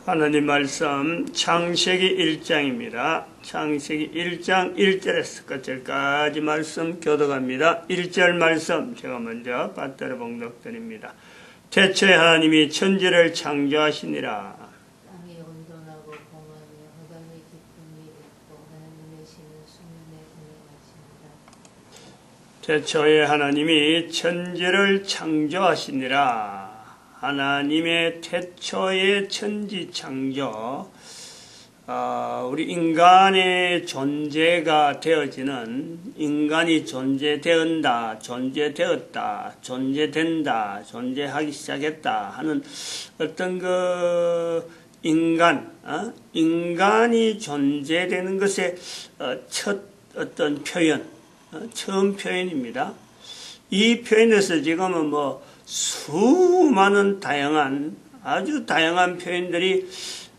하나님 말씀 창세기 1장입니다. 창세기 1장 1절에서 끝절까지 말씀 교독합니다. 1절 말씀 제가 먼저 받들어 봉독드립니다. 태초에 하나님이 천지를 창조하시니라. 땅이 온전하고 공하며 흑암이 깊음이 있고 하나님의 신은 수면에 운행하시니라. 태초에 하나님이 천지를 창조하시니라. 하나님의 태초의 천지 창조, 우리 인간의 존재가 되어지는, 인간이 존재되었다, 존재되었다, 존재된다, 존재하기 시작했다 하는 어떤 인간이 존재되는 것의 첫 어떤 표현, 처음 표현입니다. 이 표현에서 지금은 수많은 아주 다양한 표현들이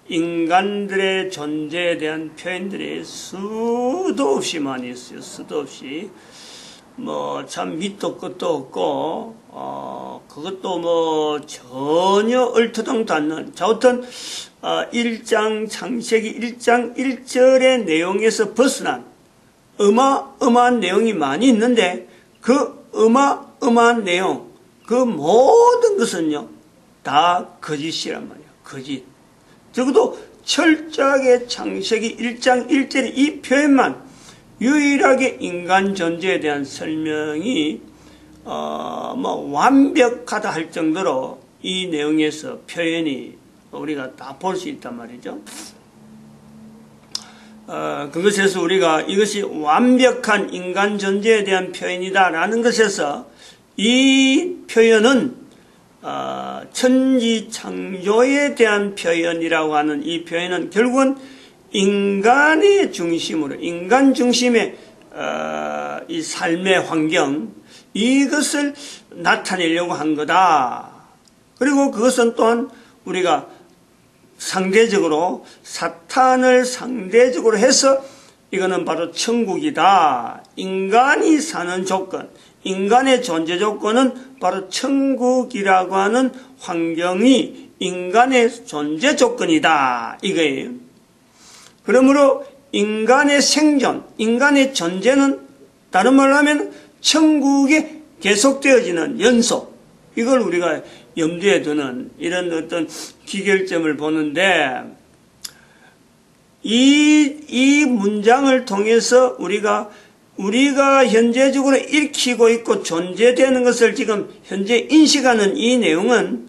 인간들의 존재에 대한 표현들이 수도 없이 많이 있어요. 수도 없이. 참 밑도 끝도 없고, 그것도 전혀 얼토당도 않는, 자우튼, 창세기 1장 1절의 내용에서 벗어난 어마어마한 내용이 많이 있는데, 그 어마어마한 내용, 그 모든 것은요, 다 거짓이란 말이에요. 거짓. 적어도 철저하게 창세기 1장 1절의 이 표현만 유일하게 인간 존재에 대한 설명이, 완벽하다 할 정도로 이 내용에서 표현이 우리가 다 볼 수 있단 말이죠. 그것에서 우리가 이것이 완벽한 인간 존재에 대한 표현이다라는 것에서 이 표현은 천지 창조에 대한 표현이라고 하는 이 표현은 결국은 인간의 중심으로, 인간 중심의 이 삶의 환경, 이것을 나타내려고 한 거다. 그리고 그것은 또한 우리가 상대적으로, 사탄을 상대적으로 해서 이거는 바로 천국이다. 인간이 사는 조건, 인간의 존재 조건은 바로 천국이라고 하는 환경이 인간의 존재 조건이다. 이거예요. 그러므로 인간의 생존, 인간의 존재는 다른 말로 하면 천국에 계속되어지는 연속, 이걸 우리가 염두에 두는 이런 어떤 기결점을 보는데, 이 문장을 통해서 우리가 현재적으로 읽히고 있고 존재되는 것을 지금 현재 인식하는 이 내용은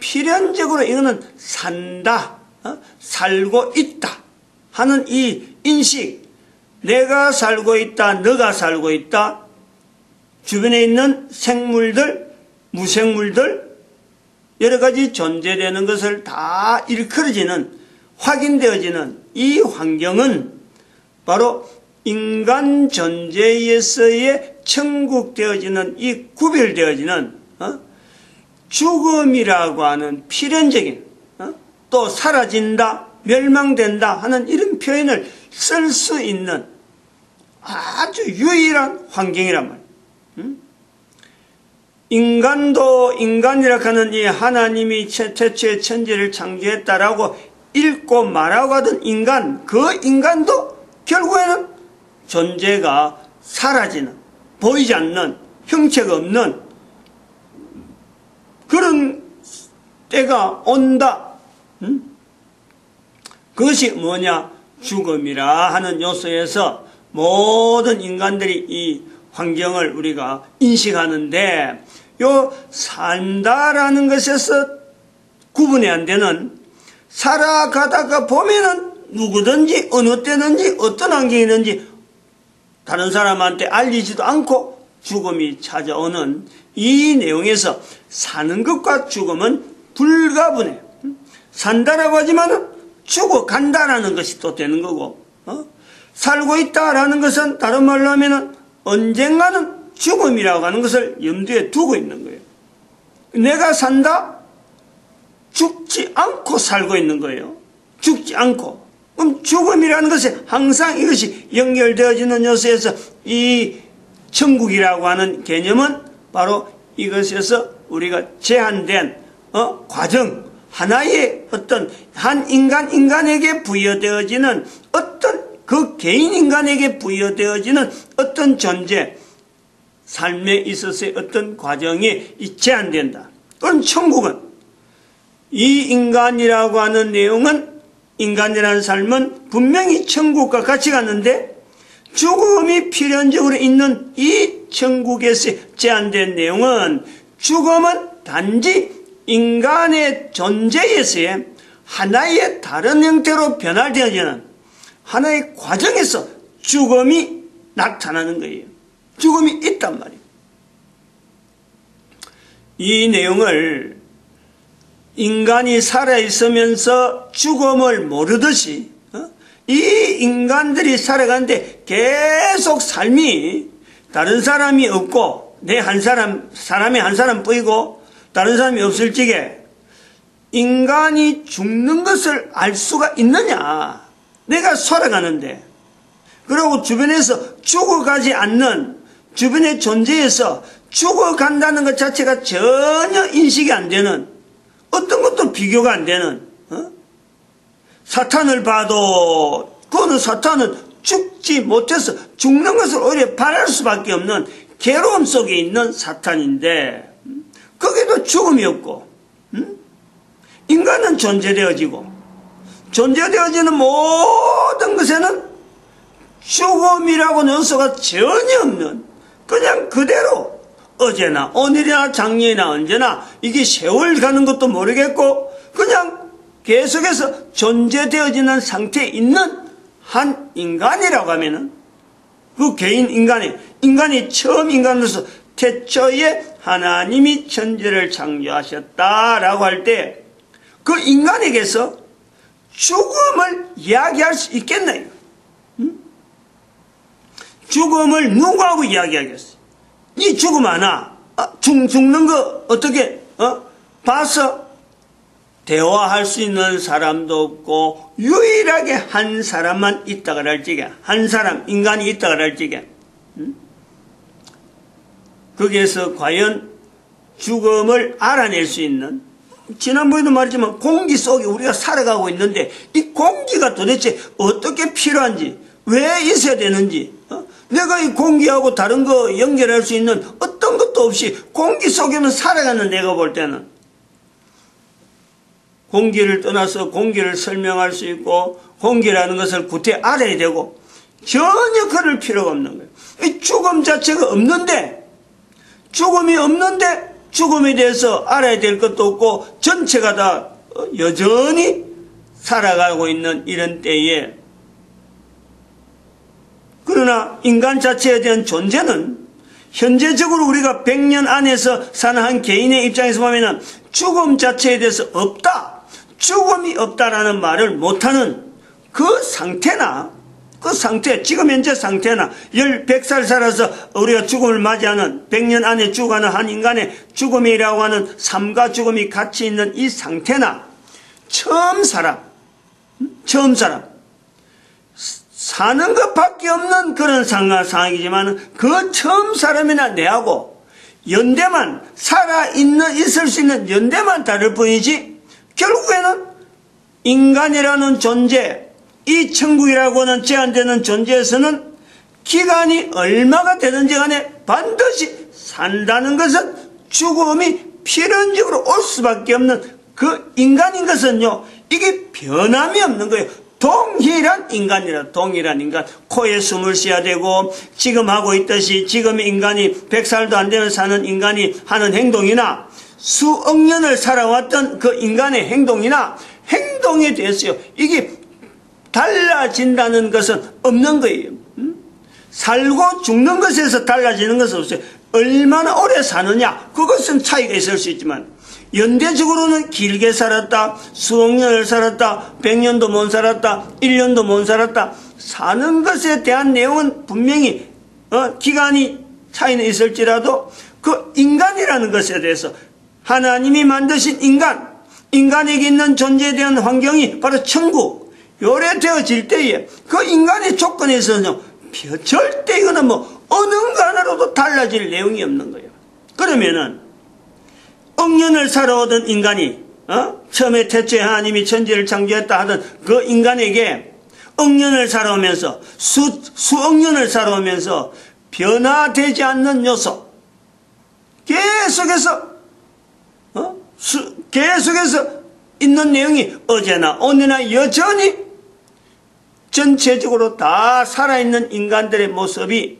필연적으로 이거는 산다, 살고 있다 하는 이 인식, 내가 살고 있다, 너가 살고 있다, 주변에 있는 생물들, 무생물들, 여러 가지 존재되는 것을 다 일컬어지는, 확인되어지는 이 환경은 바로 인간 존재에서의 천국되어지는, 이 구별되어지는 죽음이라고 하는 필연적인, 또 사라진다, 멸망된다 하는 이런 표현을 쓸 수 있는 아주 유일한 환경이란 말이에요. 인간도, 인간이라고 하는 이 하나님이 태초에 천지를 창조했다라고 읽고 말하고 하던 인간, 그 인간도 결국에는 존재가 사라지는, 보이지 않는, 형체가 없는 그런 때가 온다. 그것이 뭐냐? 죽음이라 하는 요소에서 모든 인간들이 이 환경을 우리가 인식하는데, 요 산다라는 것에서 구분이 안 되는, 살아가다가 보면은 누구든지 어느 때든지 어떤 환경이든지 다른 사람한테 알리지도 않고 죽음이 찾아오는 이 내용에서 사는 것과 죽음은 불가분해. 산다라고 하지만은 죽어간다라는 것이 또 되는 거고, 살고 있다라는 것은 다른 말로 하면은 언젠가는 죽음이라고 하는 것을 염두에 두고 있는 거예요. 내가 산다? 죽지 않고 살고 있는 거예요. 죽지 않고. 그럼 죽음이라는 것이 항상 이것이 연결되어지는 요소에서 이 천국이라고 하는 개념은 바로 이것에서 우리가 제한된 과정, 하나의 어떤 한 인간에게 부여되어지는 어떤 그 개인 인간에게 부여되어지는 어떤 존재, 삶에 있어서의 어떤 과정이 제한된다. 그럼 천국은 이 인간이라고 하는 내용은, 인간이라는 삶은 분명히 천국과 같이 갔는데 죽음이 필연적으로 있는 이 천국에서 제한된 내용은, 죽음은 단지 인간의 존재에서의 하나의 다른 형태로 변화되어지는 하나의 과정에서 죽음이 나타나는 거예요. 죽음이 있단 말이에요. 이 내용을 인간이 살아있으면서 죽음을 모르듯이 이 인간들이 살아가는데 계속 삶이 다른 사람이 없고 내 한 사람이 한 사람 뿐이고 다른 사람이 없을 적에 인간이 죽는 것을 알 수가 있느냐. 내가 살아가는데, 그리고 주변에서 죽어가지 않는 주변의 존재에서 죽어간다는 것 자체가 전혀 인식이 안 되는, 어떤 것도 비교가 안 되는, 사탄을 봐도 그거는 사탄은 죽지 못해서 죽는 것을 오히려 바랄 수밖에 없는 괴로움 속에 있는 사탄인데, 거기도 죽음이 없고, 인간은 존재되어지고, 존재되어지는 모든 것에는 죽음이라고는 요소가 전혀 없는, 그냥 그대로 어제나 오늘이나 작년이나 언제나 이게 세월 가는 것도 모르겠고 그냥 계속해서 존재되어지는 상태에 있는 한 인간이라고 하면은, 그 개인 인간이 처음 인간으로서 태초에 하나님이 천지를 창조하셨다라고 할 때 그 인간에게서 죽음을 이야기할 수 있겠나요? 죽음을 누구하고 이야기하겠어요? 이 죽음 하나, 죽는 거 어떻게 봐서 대화할 수 있는 사람도 없고 유일하게 한 사람만 있다고 할 적에, 한 사람 인간이 있다고 할 적에, 거기에서 과연 죽음을 알아낼 수 있는, 지난번에도 말했지만 공기 속에 우리가 살아가고 있는데 이 공기가 도대체 어떻게 필요한지, 왜 있어야 되는지, 내가 이 공기하고 다른 거 연결할 수 있는 어떤 것도 없이 공기 속에만 살아가는 내가 볼 때는, 공기를 떠나서 공기를 설명할 수 있고 공기라는 것을 구태 알아야 되고 전혀 그럴 필요가 없는 거예요. 이 죽음 자체가 없는데, 죽음이 없는데 죽음에 대해서 알아야 될 것도 없고 전체가 다 여전히 살아가고 있는 이런 때에, 그러나 인간 자체에 대한 존재는 현재적으로 우리가 100년 안에서 사는 한 개인의 입장에서 보면 죽음 자체에 대해서 없다, 죽음이 없다라는 말을 못하는 그 상태나, 그 상태, 지금 현재 상태나 100살 살아서 우리가 죽음을 맞이하는 100년 안에 죽어가는 한 인간의 죽음이라고 하는 삶과 죽음이 같이 있는 이 상태나, 처음 사는 것밖에 없는 그런 상황이지만 그 처음 사람이나 내하고 연대만 있을 수 있는 연대만 다를 뿐이지, 결국에는 인간이라는 존재, 이 천국이라고 하는 제한되는 존재에서는 기간이 얼마가 되든지 간에 반드시 산다는 것은 죽음이 필연적으로 올 수밖에 없는 그 인간인 것은요, 이게 변함이 없는 거예요. 동일한 인간, 코에 숨을 쉬어야 되고, 지금 하고 있듯이 지금 인간이 100살도 안 되면 사는 인간이 하는 행동이나 수억 년을 살아왔던 그 인간의 행동에 대해서요, 이게 달라진다는 것은 없는 거예요. 살고 죽는 것에서 달라지는 것은 없어요. 얼마나 오래 사느냐, 그것은 차이가 있을 수 있지만 연대적으로는 길게 살았다, 수억 년을 살았다, 100년도 못 살았다, 1년도 못 살았다, 사는 것에 대한 내용은 분명히 기간이 차이는 있을지라도 그 인간이라는 것에 대해서 하나님이 만드신 인간에게 있는 존재에 대한 환경이 바로 천국, 요래 되어질 때에 그 인간의 조건에서는 절대 이거는 어느 하나로도 달라질 내용이 없는 거예요. 그러면은 억년을 살아오던 인간이 처음에 태초에 하나님이 천지를 창조했다 하던 그 인간에게 억년을 살아오면서 수억 년을 살아오면서 변화되지 않는 요소, 계속해서 있는 내용이 어제나 오늘나 여전히 전체적으로 다 살아있는 인간들의 모습이,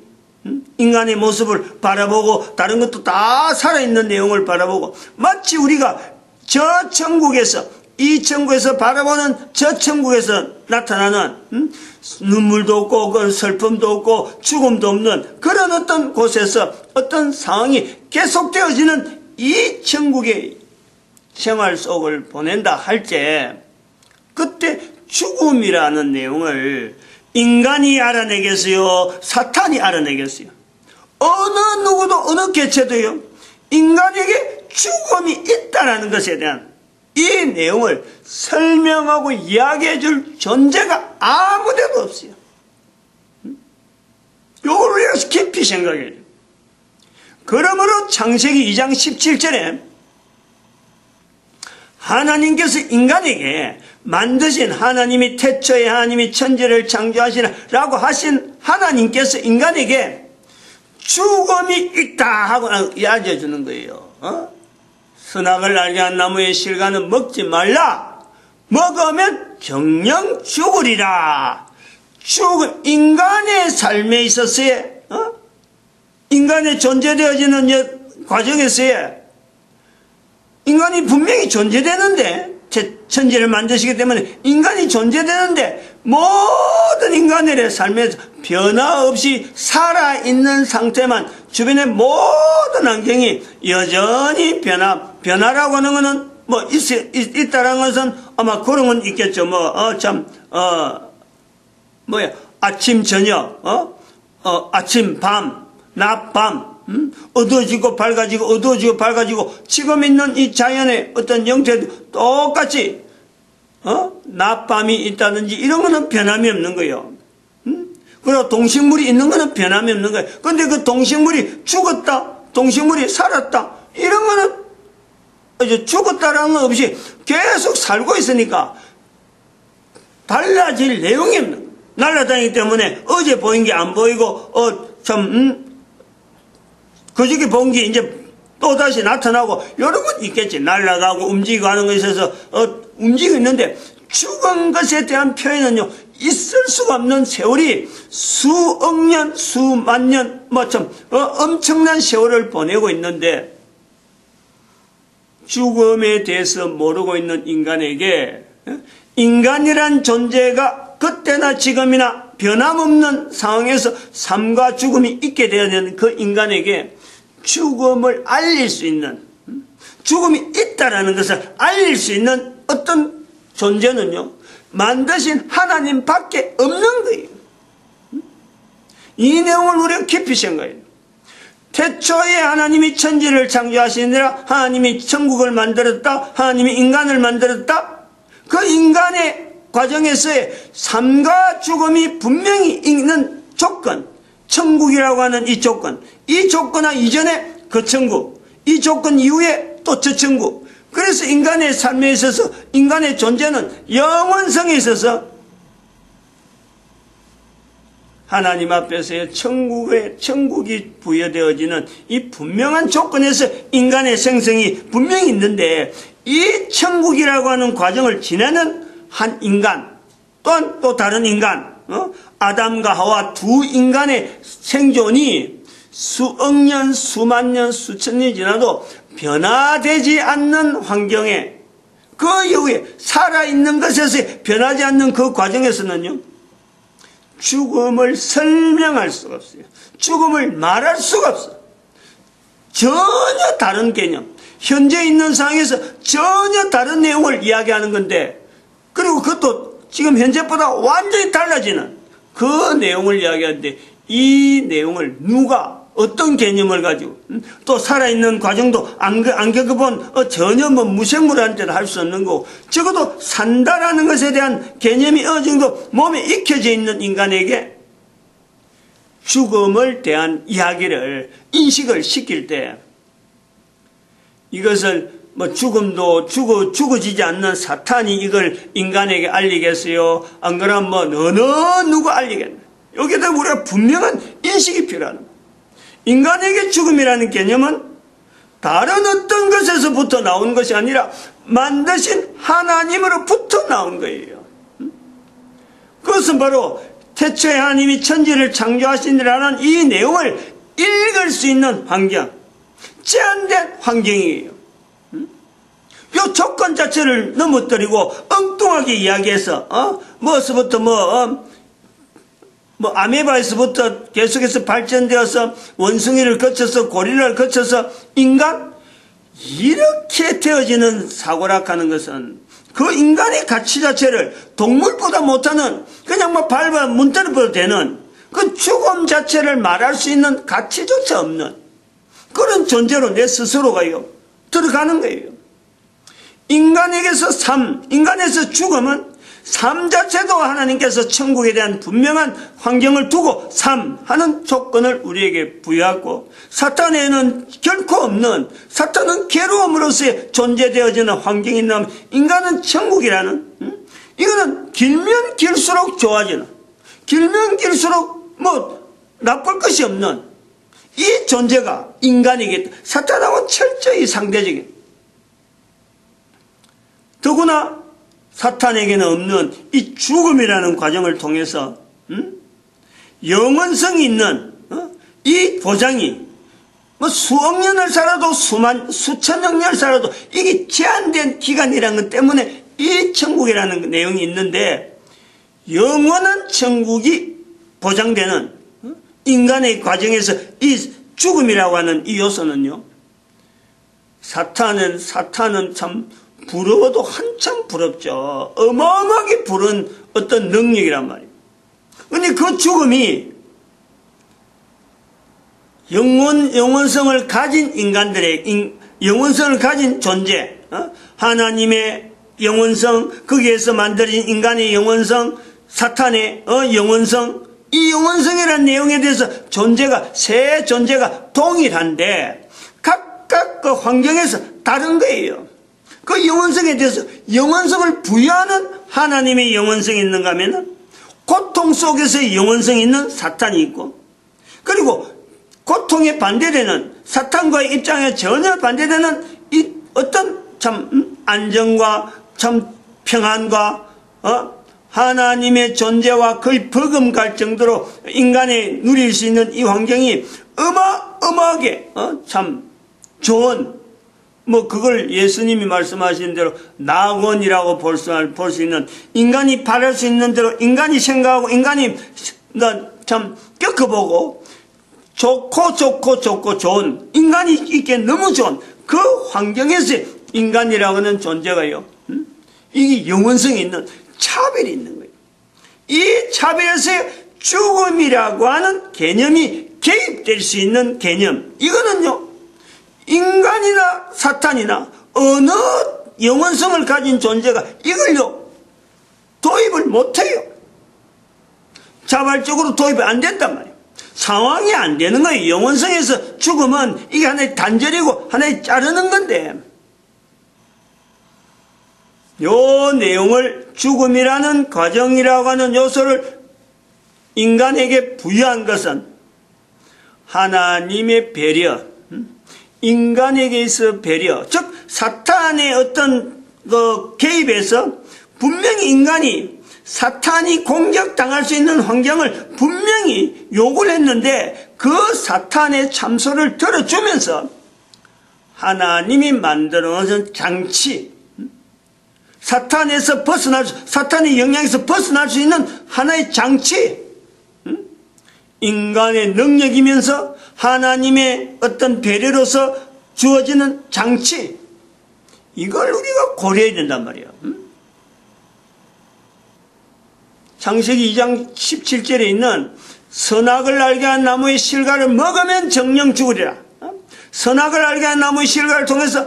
인간의 모습을 바라보고 다른 것도 다 살아있는 내용을 바라보고, 마치 우리가 저 천국에서, 이 천국에서 바라보는 저 천국에서 나타나는 눈물도 없고 슬픔도 없고 죽음도 없는 그런 어떤 곳에서 어떤 상황이 계속되어지는 이 천국의 생활 속을 보낸다 할 때, 그때 죽음이라는 내용을 인간이 알아내겠어요? 사탄이 알아내겠어요? 어느 누구도 어느 개체도요, 인간에게 죽음이 있다는 것에 대한 이 내용을 설명하고 이야기해 줄 존재가 아무데도 없어요. 이걸 우리가 깊이 생각해야 돼요. 그러므로 창세기 2장 17절에 하나님께서 인간에게 만드신, 하나님이 태초에 하나님이 천지를 창조하시라고 하신 하나님께서 인간에게 죽음이 있다 하고 이야기해 주는 거예요. 선악을 알게 한 나무의 실과는 먹지 말라. 먹으면 정령 죽으리라. 죽음, 인간의 삶에 있어서의, 인간의 존재되어지는 과정에서의 인간이 분명히 존재되는데, 천지를 만드시기 때문에 인간이 존재되는데, 모든 인간의 삶에서 변화 없이 살아있는 상태만, 주변의 모든 환경이 여전히 변화라고 하는 것은 있다라는 것은 아마 그런 건 있겠죠. 아침, 저녁, 아침, 밤, 낮, 밤, 어두워지고 밝아지고 어두워지고 밝아지고, 지금 있는 이 자연의 어떤 형태도 똑같이 낮밤이 있다든지 이런 거는 변함이 없는 거예요. 그리고 동식물이 있는 거는 변함이 없는 거예요. 근데 그 동식물이 죽었다, 동식물이 살았다, 이런 거는 이제 죽었다라는 건 없이 계속 살고 있으니까 달라질 내용이 없는 거예요. 날아다니기 때문에 어제 보인 게 안 보이고 그저께 본 게 이제 또 다시 나타나고 여러 건 있겠지. 날아가고 움직이고 하는 것에 있어서 움직이고 있는데, 죽은 것에 대한 표현은요, 있을 수가 없는 세월이 수억 년, 수만 년, 엄청난 세월을 보내고 있는데, 죽음에 대해서 모르고 있는 인간에게 인간이란 존재가 그때나 지금이나 변함없는 상황에서 삶과 죽음이 있게 되는 그 인간에게 죽음을 알릴 수 있는, 죽음이 있다라는 것을 알릴 수 있는 어떤 존재는요, 만드신 하나님 밖에 없는 거예요. 이 내용을 우리가 깊이 생각해요. 태초에 하나님이 천지를 창조하시느라 하나님이 천국을 만들었다, 하나님이 인간을 만들었다. 그 인간의 과정에서의 삶과 죽음이 분명히 있는 조건, 천국이라고 하는 이 조건, 이 조건 이전에 그 천국, 이 조건 이후에 또 저 천국. 그래서 인간의 삶에 있어서 인간의 존재는 영원성에 있어서 하나님 앞에서의 천국이 부여되어지는 이 분명한 조건에서 인간의 생성이 분명히 있는데, 이 천국이라고 하는 과정을 지나는 한 인간, 또한 또 다른 인간, 아담과 하와 두 인간의 생존이 수억 년, 수만 년, 수천 년이 지나도 변화되지 않는 환경에, 그 이후에 살아있는 것에서 변하지 않는 그 과정에서는요, 죽음을 설명할 수가 없어요. 죽음을 말할 수가 없어요. 전혀 다른 개념, 현재 있는 상황에서 전혀 다른 내용을 이야기하는 건데, 그리고 그것도 지금 현재보다 완전히 달라지는 그 내용을 이야기하는데, 이 내용을 누가 어떤 개념을 가지고 또 살아있는 과정도 안 겪어본 전혀 무생물한테는 할 수 없는 거고, 적어도 산다라는 것에 대한 개념이 어느 정도 몸에 익혀져 있는 인간에게 죽음을 대한 이야기를 인식을 시킬 때, 이것을 뭐 죽음도 죽어지지 않는 사탄이 이걸 인간에게 알리겠어요? 안 그러면 뭐 어느 누구 알리겠나? 여기다 우리가 분명한 인식이 필요하는 거예요. 인간에게 죽음이라는 개념은 다른 어떤 것에서부터 나온 것이 아니라 만드신 하나님으로부터 나온 거예요. 그것은 바로 태초에 하나님이 천지를 창조하시니라는 이 내용을 읽을 수 있는 환경, 제한된 환경이에요. 이 조건 자체를 넘어뜨리고 엉뚱하게 이야기해서 뭐서부터 아메바에서부터 계속해서 발전되어서 원숭이를 거쳐서 고릴라를 거쳐서 인간, 이렇게 되어지는 사고락하는 것은 그 인간의 가치 자체를 동물보다 못하는, 그냥 뭐 밟아 문 때려도 되는 그 죽음 자체를 말할 수 있는 가치조차 없는 그런 존재로 내 스스로가요 들어가는 거예요. 인간에게서 삶, 인간에서 죽음은 삶 자체도 하나님께서 천국에 대한 분명한 환경을 두고 삶 하는 조건을 우리에게 부여하고, 사탄에는 결코 없는, 사탄은 괴로움으로서의 존재되어지는 환경이 있는 인간은 천국이라는, 이거는 길면 길수록 좋아지는, 길면 길수록 뭐 나쁠 것이 없는 이 존재가 인간이기 때문에 사탄하고 철저히 상대적인, 더구나 사탄에게는 없는 이 죽음이라는 과정을 통해서 영원성이 있는 이 보장이 뭐 수억 년을 살아도 수천억 년을 살아도 이게 제한된 기간이라는 것 때문에 이 천국이라는 내용이 있는데, 영원한 천국이 보장되는 인간의 과정에서 이 죽음이라고 하는 이 요소는요, 사탄은 참 부러워도 한참 부럽죠. 어마어마하게 부러운 어떤 능력이란 말이에요. 근데 그 죽음이 영원성을 가진 인간들의, 영원성을 가진 존재, 하나님의 영원성, 거기에서 만들어진 인간의 영원성, 사탄의 영원성, 이 영원성이라는 내용에 대해서 세 존재가 동일한데 각각 그 환경에서 다른 거예요. 그 영원성에 대해서 영원성을 부여하는 하나님의 영원성이 있는가 하면은 고통 속에서의 영원성이 있는 사탄이 있고, 그리고 고통에 반대되는, 사탄과의 입장에 전혀 반대되는 이 어떤 참 안정과 참 평안과 하나님의 존재와 거의 버금갈 정도로 인간이 누릴 수 있는 이 환경이 어마어마하게 참 좋은, 뭐 그걸 예수님이 말씀하신 대로 낙원이라고 볼 수 있는, 인간이 바랄 수 있는 대로 인간이 생각하고 인간이 참 겪어보고 좋고 좋은, 인간이 있기에 너무 좋은 그 환경에서 인간이라고 하는 존재가요, 이게 영원성이 있는 차별이 있는 거예요. 이 차별에서 죽음이라고 하는 개념이 개입될 수 있는 개념, 이거는요 인간이나 사탄이나 어느 영원성을 가진 존재가 이걸요 도입을 못해요. 자발적으로 도입이 안 된단 말이에요. 상황이 안 되는 거예요. 영원성에서 죽음은 이게 하나의 단절이고 하나의 자르는 건데, 요 내용을 죽음이라는 과정이라고 하는 요소를 인간에게 부여한 것은 하나님의 배려, 인간에게 있어 배려, 즉 사탄의 어떤 그 개입에서 분명히 인간이 사탄이 공격당할 수 있는 환경을 분명히 요구를 했는데, 그 사탄의 참소를 들어주면서 하나님이 만들어 놓은 장치, 사탄에서 사탄의 영향에서 벗어날 수 있는 하나의 장치, 인간의 능력이면서 하나님의 어떤 배려로서 주어지는 장치, 이걸 우리가 고려해야 된단 말이에요. 창세기 2장 17절에 있는 선악을 알게 한 나무의 실과를 먹으면 정령 죽으리라. 선악을 알게 한 나무의 실과를 통해서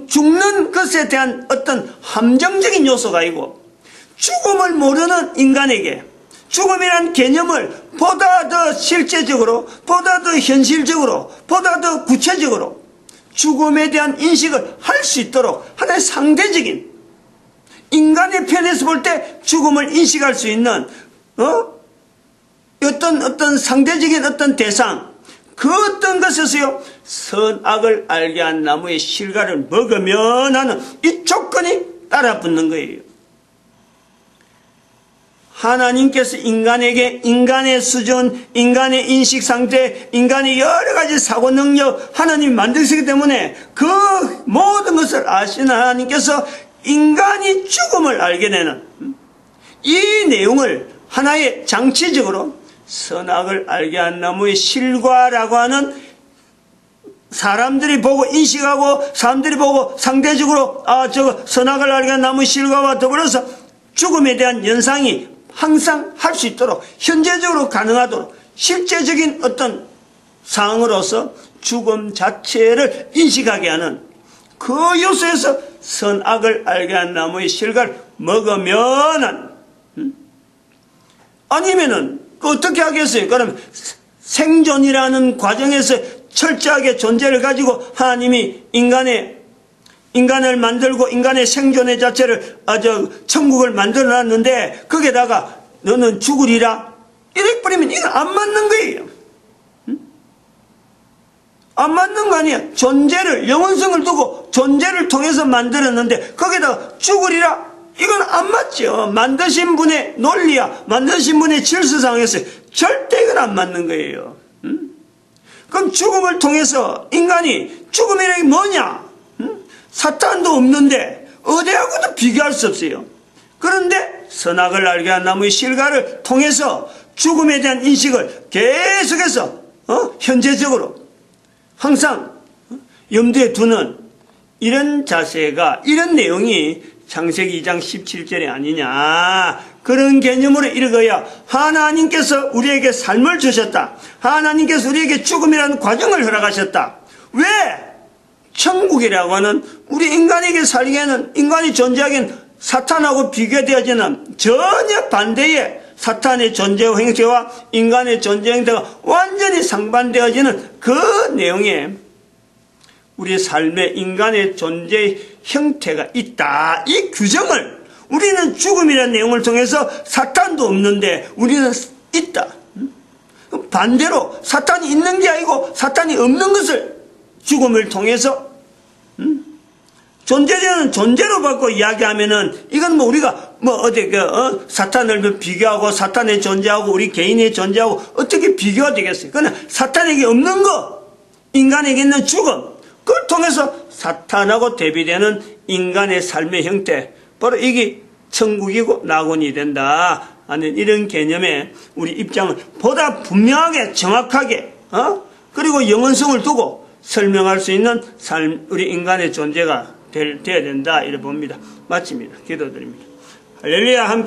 죽는 것에 대한 어떤 함정적인 요소가 있고, 죽음을 모르는 인간에게 죽음이란 개념을 보다 더 실제적으로, 보다 더 현실적으로, 보다 더 구체적으로 죽음에 대한 인식을 할 수 있도록 하나의 상대적인 인간의 편에서 볼 때 죽음을 인식할 수 있는 어떤 상대적인 어떤 대상, 그 어떤 것에서요 선악을 알게 한 나무의 실과를 먹으면 하는 이 조건이 따라붙는 거예요. 하나님께서 인간에게 인간의 수준, 인간의 인식 상태, 인간의 여러 가지 사고 능력 하나님이 만드시기 때문에 그 모든 것을 아시는 하나님께서 인간이 죽음을 알게 되는 이 내용을 하나의 장치적으로 선악을 알게 한 나무의 실과라고 하는 사람들이 보고 인식하고 사람들이 보고 상대적으로 저거 선악을 알게 한 나무의 실과와 더불어서 죽음에 대한 연상이 항상 할 수 있도록 현재적으로 가능하도록 실제적인 어떤 상황으로서 죽음 자체를 인식하게 하는 그 요소에서 선악을 알게 한 나무의 실과를 먹으면은 아니면은 어떻게 하겠어요? 그러면 생존이라는 과정에서 철저하게 존재를 가지고 하나님이 인간을 만들고 인간의 생존의 자체를 천국을 만들어 놨는데 거기에다가 너는 죽으리라 이렇게 버리면 이건 안 맞는 거예요. 안 맞는 거 아니야. 존재를 영원성을 두고 존재를 통해서 만들었는데 거기에다가 죽으리라 이건 안 맞죠. 만드신 분의 논리야 만드신 분의 질서상에서 절대 이건 안 맞는 거예요. 그럼 죽음을 통해서 인간이 죽음이라는 게 뭐냐? 사탄도 없는데 어디하고도 비교할 수 없어요. 그런데 선악을 알게 한 나무의 실과를 통해서 죽음에 대한 인식을 계속해서 현재적으로 항상 염두에 두는 이런 자세가 이런 내용이 창세기 2장 17절이 아니냐 그런 개념으로 읽어야 하나님께서 우리에게 삶을 주셨다. 하나님께서 우리에게 죽음이라는 과정을 허락하셨다. 왜? 천국이라고 하는 우리 인간에게 살기에는 인간이 존재하기에는 사탄하고 비교되어지는 전혀 반대의 사탄의 존재와 행태와 인간의 존재 행태가 완전히 상반되어지는 그 내용에 우리 삶의 인간의 존재의 형태가 있다. 이 규정을 우리는 죽음이라는 내용을 통해서 사탄도 없는데 우리는 있다. 반대로 사탄이 있는 게 아니고 사탄이 없는 것을 죽음을 통해서 존재자는 존재로 받고 이야기하면은 이건 우리가 사탄을 비교하고 사탄의 존재하고 우리 개인의 존재하고 어떻게 비교가 되겠어요? 그러나 사탄에게 없는 거, 인간에게 있는 죽음, 그걸 통해서 사탄하고 대비되는 인간의 삶의 형태, 바로 이게 천국이고 낙원이 된다 하는 이런 개념의 우리 입장을 보다 분명하게 정확하게 그리고 영원성을 두고 설명할 수 있는 삶, 우리 인간의 존재가 되어야 된다 이렇게 봅니다. 마칩니다. 기도드립니다. 할렐루야. 함께